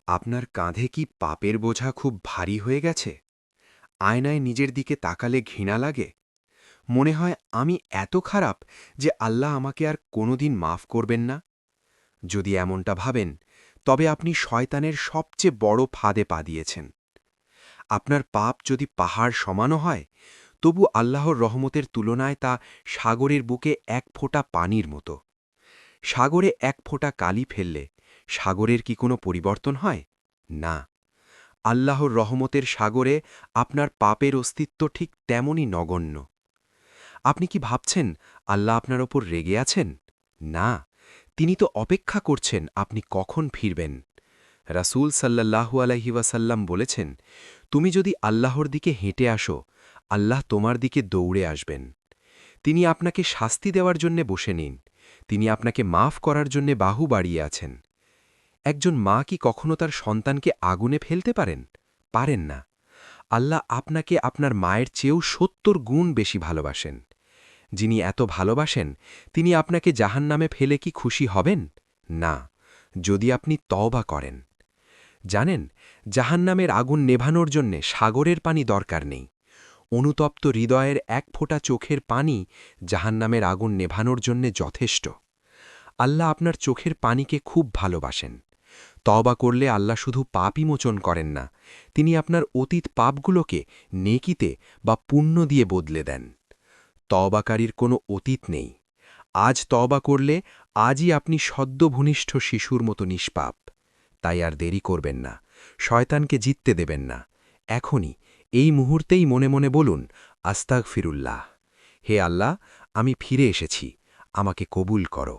আপনার কাঁধে কি পাপের বোঝা খুব ভারী হয়ে গেছে? আয়নায় নিজের দিকে তাকালে ঘৃণা লাগে? মনে হয় আমি এত খারাপ যে আল্লাহ আমাকে আর কোনোদিন মাফ করবেন না? যদি এমনটা ভাবেন, তবে আপনি শয়তানের সবচেয়ে বড় ফাঁদে পা দিয়েছেন। আপনার পাপ যদি পাহাড় সমানও হয়, তবু আল্লাহর রহমতের তুলনায় তা সাগরের বুকে এক ফোঁটা পানির মতো। সাগরে এক ফোঁটা কালি ফেললে সাগরের কি কোনো পরিবর্তন হয়? না। আল্লাহর রহমতের সাগরে আপনার পাপের অস্তিত্ব ঠিক তেমনই নগণ্য। আপনি কি ভাবছেন আল্লাহ আপনার ওপর রেগে আছেন? না, তিনি তো অপেক্ষা করছেন আপনি কখন ফিরবেন। রাসূল সাল্লাল্লাহু আলাইহি ওয়াসাল্লাম বলেছেন, তুমি যদি আল্লাহর দিকে হেঁটে আসো, আল্লাহ তোমার দিকে দৌড়ে আসবেন। তিনি আপনাকে শাস্তি দেওয়ার জন্যে বসে নিন, তিনি আপনাকে মাফ করার জন্যে বাহু বাড়িয়ে আছেন। একজন মা কি কখনো তার সন্তানকে আগুনে ফেলতে পারেন? পারেন না। আল্লাহ আপনাকে আপনার মায়ের চেয়েও ৭০ গুণ বেশি ভালোবাসেন। যিনি এত ভালোবাসেন, তিনি আপনাকে জাহান্নামে ফেলে কি খুশি হবেন? না, যদি আপনি তওবা করেন। জানেন, জাহান্নামের আগুন নেভানোর জন্যে সাগরের পানি দরকার নেই। অনুতপ্ত হৃদয়ের এক ফোঁটা চোখের পানি জাহান্নামের আগুন নেভানোর জন্যে যথেষ্ট। আল্লাহ আপনার চোখের পানিকে খুব ভালোবাসেন। তওবা করলে আল্লাহ শুধু পাপই মোচন করেন না, তিনি আপনার অতীত পাপগুলোকে নেকিতে বা পুণ্য দিয়ে বদলে দেন। তওবাকারীর কোনো অতীত নেই। আজ তওবা করলে আজই আপনি সদ্যভূনিষ্ঠ শিশুর মতো নিষ্পাপ। তাই আর দেরি করবেন না, শয়তানকে জিততে দেবেন না। এখনই, এই মুহূর্তেই মনে মনে বলুন, আস্তাগফিরুল্লাহ। হে আল্লাহ, আমি ফিরে এসেছি, আমাকে কবুল করো।